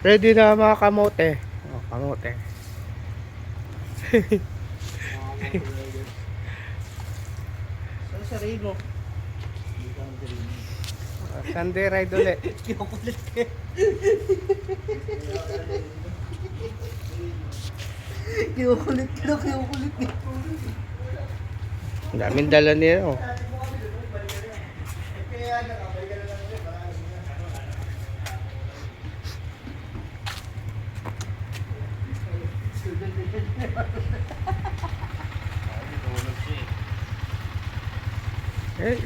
Ready na mga kamote. Oh, kamote. Saan sa rin mo? Sunday ride ulit. Kinukulit ka. Kinukulit ka. Kinukulit ka. Ang daming dala niya. Oh.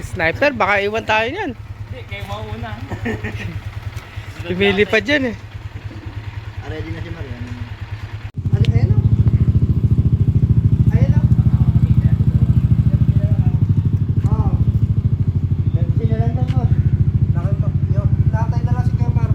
Sniper, baka iwan tayo niyan. Hindi, kayo mauna. Pumili pa dyan eh. Ready na si Marian. Ayan o. Ayan o. Oo. Sila lang lang o. Nakatay na lang si Kamar.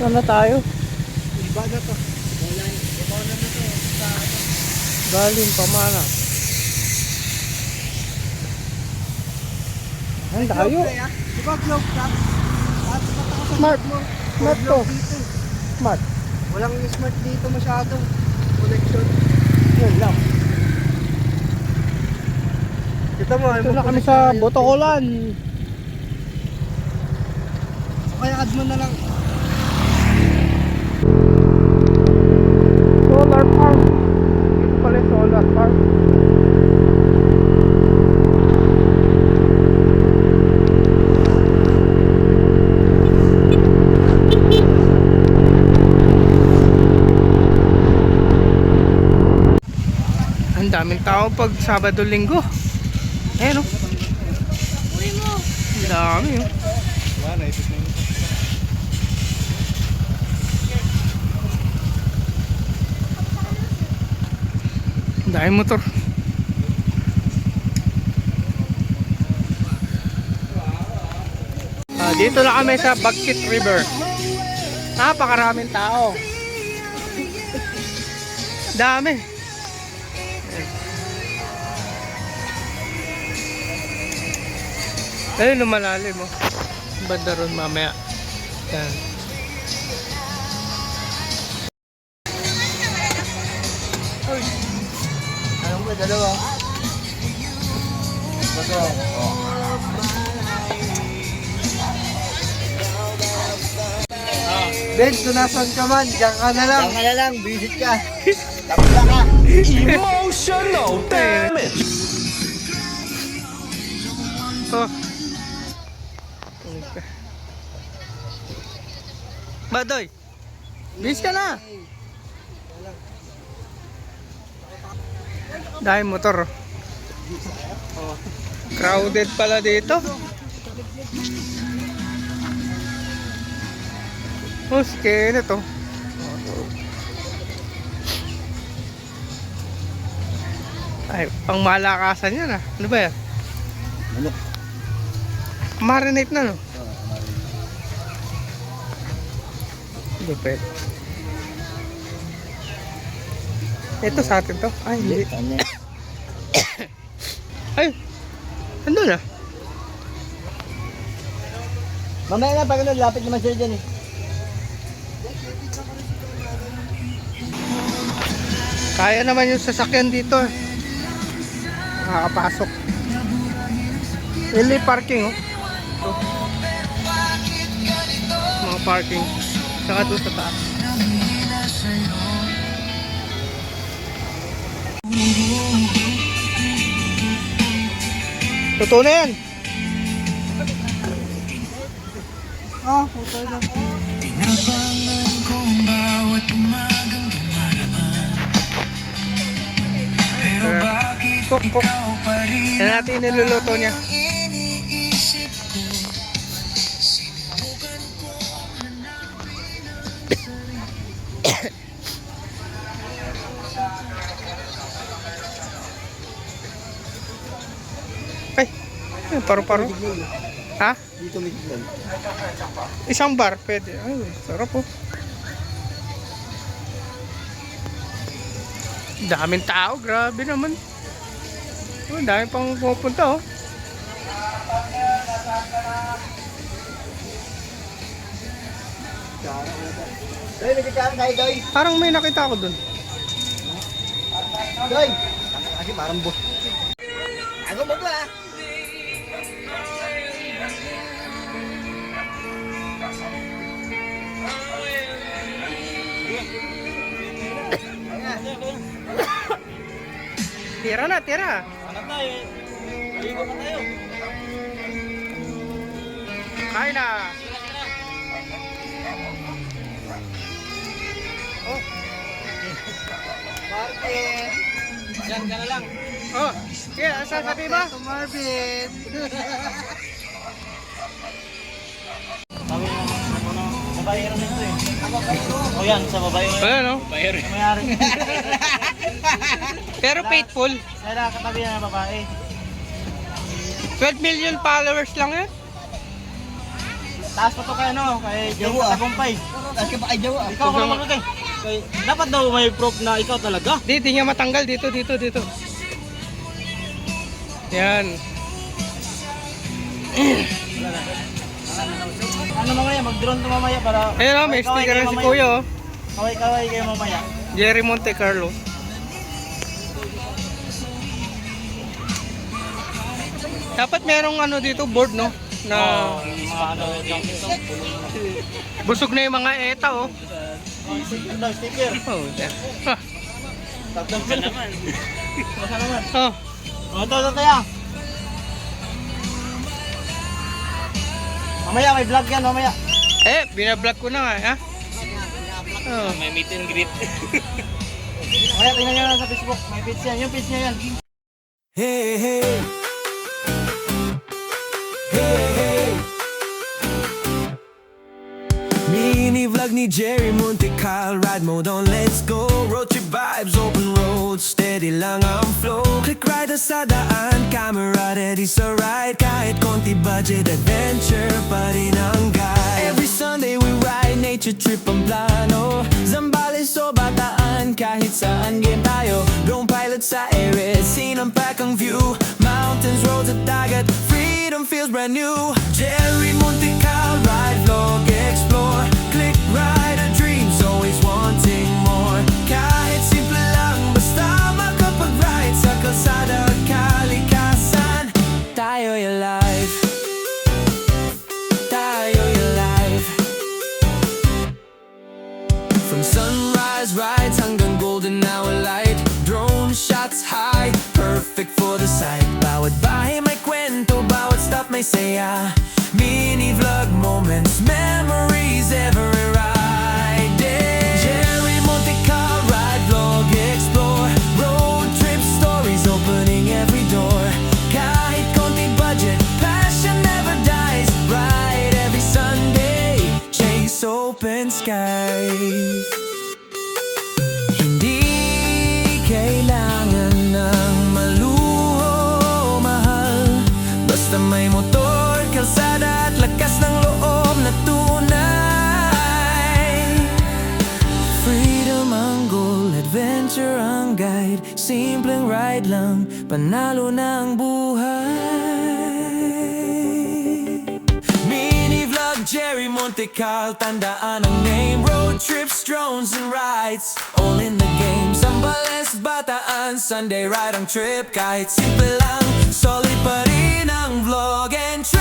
Saan na tayo? Iba na to. Iba na to. Galing Pamana. Saan tayo? Diba globe shop? Smart. Smart to. Smart. Walang smart dito masyado. Connection. Yun lang. Kita mo. Ito na kami sa Botocolan. So kaya add mo na lang. Solar farm. Ito pala yung solar farm. Ang daming tao pag Sabado Linggo. Ayan o. Ang dami o. Ang daming motor. Dito na kami sa Bagsit River. Napakaraming tao. Dami. Ayun, lumalalim mo. Banda ron mamaya. Yan. Anong ba? Dalawa? Bato. Ben, kung nasan ka man, diyan ka na lang. Diyan ka na lang, visit ka. Tapla ka. Emotional damage. Oh. Badoy. Bis ka na. Dahil motor. Oh. Crowded pala dito. Oh, skin ito. Ay, pang malakasan yan ah. Ano ba yan? Manok. Marinate na no? Hindi pwede. Ito sa atin to. Ay, hindi. Ay, andun na. Mamaya na, pag ano, lapit naman sila dyan eh. Kaya naman yung sasakyan dito eh. Nakakapasok. Ili parking oh. Ito. Mga parking. Saka doon sa taas. Totoo na yan. Ah, puto na. Tinabangan ko ang bawat umagang dumaraman. Pero bakit Pukpuk. Yan natin niluluto niya. Ay, paru-paro. Ha? Dito may tignan. Isang bar, pwede. Ay, sarap po. Daming tao, grabe naman. Oh, dami pang pupunta, oh. Doy, may kikain tayo, Doy. Parang may nakita ako dun. Doy! Kasi parang boss. Ako mo ba? Tira na, tira. Anak tayo. Maligo pa tayo. Kain na. Oh, Marvin! Diyan ka na lang. oh. Kaya, sasabi ba? Ito, Marvin! Babae rin ito eh. O yan, sa babae rin. Wala, no? Mayari. Pero faithful. Kaya katabi na ng babae. 12 million followers lang yan. Taas pa to kay ano, kay Jay Jawa. Tagumpay. Tapos ka pa kay Jawa. Ikaw ko naman kay. Dapat daw may proof na ikaw talaga. Di niya matanggal. Dito. Yan. Ano mamaya, mag-drone to mamaya para... Ayun, oh, may sticker na si Kuya, oh. Kaway-kaway kayo mamaya. Jerry Monte Carlo. Dapat merong ano dito, board, no? Na Mga ano, junk ito. busog na yung mga eta, oh. Sticker daw, sticker. Oh, yan. Ah, Tatlong ka naman. Masa naman. oh. O, ito tayo. Mamaya, may vlog yan, mamaya. Eh, binablog ko na nga, ha? Oh. May meet and greet. Mamaya, tingnan nyo lang sa Facebook. May page yan. Yung page niya yan. Hey, hey. Hey, hey. Mini vlog ni Jerry Monte Carlo. Ride mode on, let's go. Road trip vibes, open road. Steady lang ang flow. Click right sa daan. Camera ready sa ride. Kahit konti budget, adventure pa rin ang guide. Every Sunday we ride, nature trip ang plano. Zambales o Bataan, kahit saan game tayo. Drone pilot sa ere, sinampak ang view. Mountains, roads at dagat, freedom feels brand new. Jerry Monte Carlo, ride, vlog, explore. Click ride, a dream's always wanting more. Kahit simple lang, basta makapag-ride sa kalsada at kalikasan. Tayo'y alive. Tayo'y alive. From sunrise rides hanggang golden hour light. Drone shots high, perfect for the sight. Bawat bahay may kwento, bawat stop may saya. Mini vlog moments, memories, every ride. Jerry Monte Carlo, ride, vlog, explore. Road trip stories, opening every door. Kahit konti budget, passion never dies. Ride every Sunday, chase open skies. Hindi kailangan ng maluho, mahal. Basta may motor, kalsada at lakas ng loob na tunay. Freedom ang goal, adventure ang guide. Simpleng ride lang, panalo na ang buhay. Mini vlog, Jerry Monte Carlo, tandaan ang name. Road trips, drones and rides, all in the game. Zambales, Bataan, Sunday ride ang trip. Kahit simple lang, solid pa rin ang vlog and trip.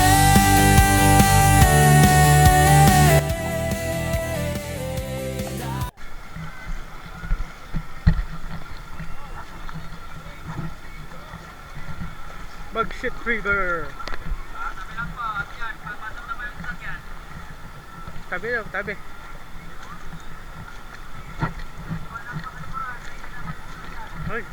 Bagshit River. Tabi lang, tabi. Hoy.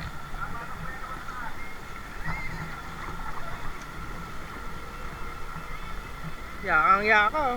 Yakang yaka oh.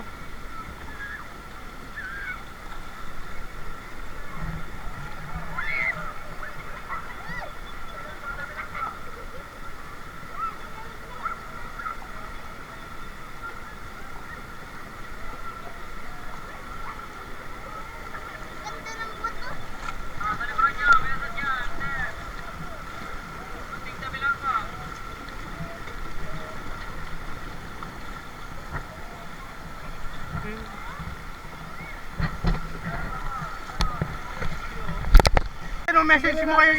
Anong message mo kay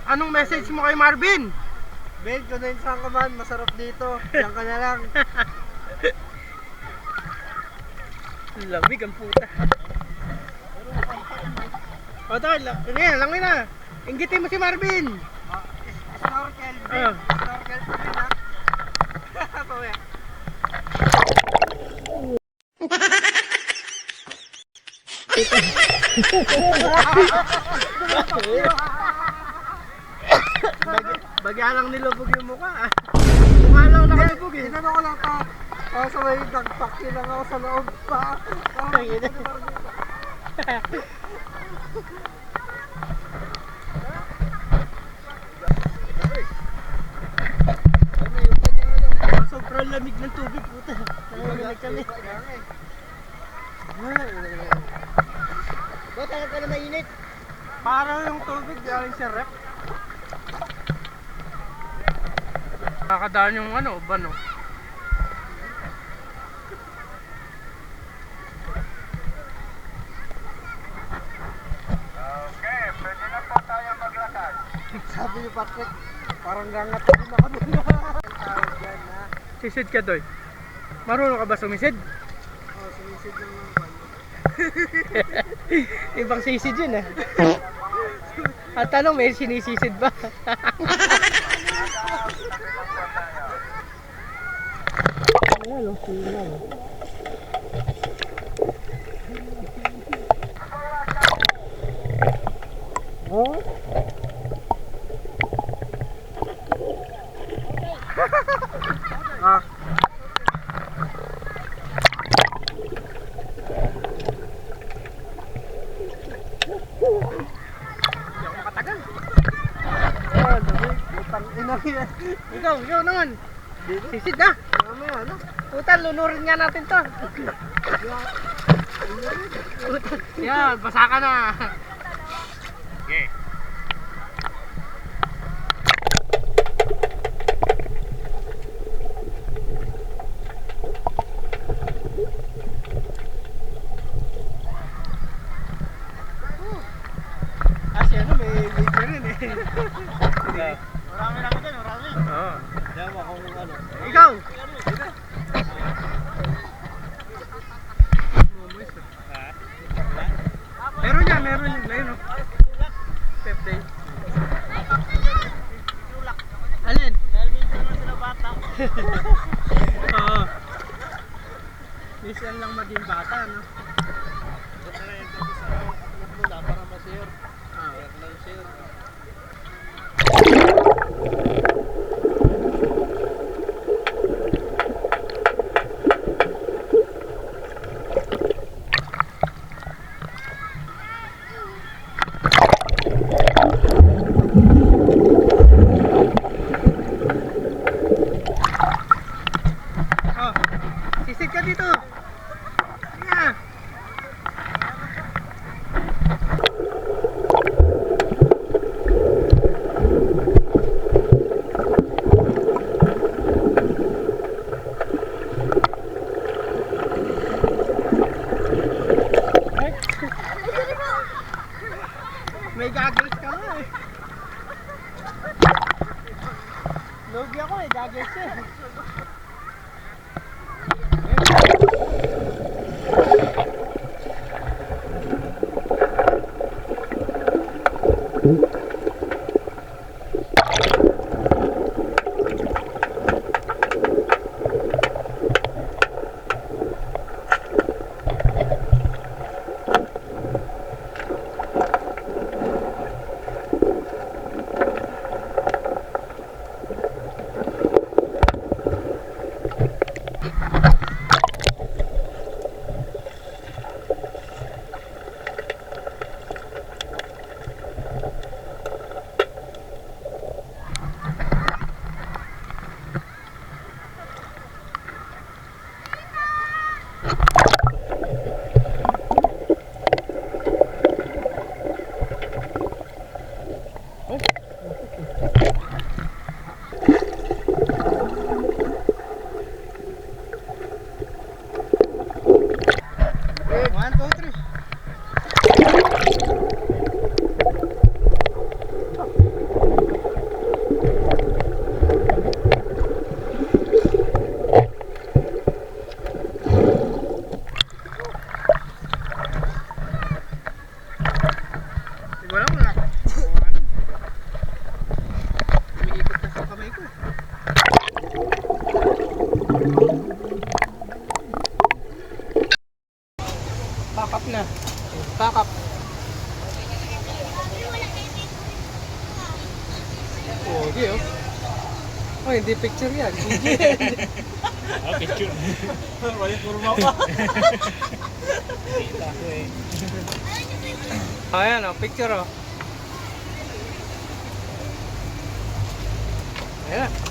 Anong message mo kay Marvin? Ben, kung saan ka man, masarap dito. Diyan ka na lang. Lamig ang puta. O tol, langin na. Inggitin mo si Marvin. Snorkel, Ah. Ben. Snorkel po din, ha? Pawe. Bagya lang nilubog yung mukha. Mukha lang nakalubog eh. Inano ko lang to. Sa may nagpakti lang ako sa loob pa. Sobrang lamig ng tubig puta. Nanginginig kami. Ba't talaga na mainit? Parang yung tubig galing sa rep. Nakakadaan yung bano. Sabi ni Patrick, parang gangat din ako dun. Tawag yan, ha? Sisid ka doy. Marunong ka ba sumisid? Oh, sumisid lang ng kanya. Ibang sisid yun eh. At tanong, may sinisisid ba? Ayan o, silang. Oh? Ah. Hindi ako makatagal. Ah, dami. Utang ina yan. Ikaw naman. Sisid na. Mamaya, ano? Puta, lunurin nga natin to. Puta, yan, basa ka na. Okay. Kasi may liga rin eh. Marami lang ito, marami. Oo. Diyan mo kung ano. Ikaw! Meron yan. Ayun o. Step day. Alin? Dahil minsan lang sila bata. Oo. Minsan lang maging bata, no? Ito na yung tapos sa mula para ma-share. Share lang share. Oh, sisid ka dito. Yeah. May goggles ka mo eh. Lugi ako eh, goggles eh. Gigi, oh. Oh, hindi picture yan. Gigi. Picture. Wala kurma pa. Kita ko eh. Oh, ayan, oh. Picture, oh. Ayan.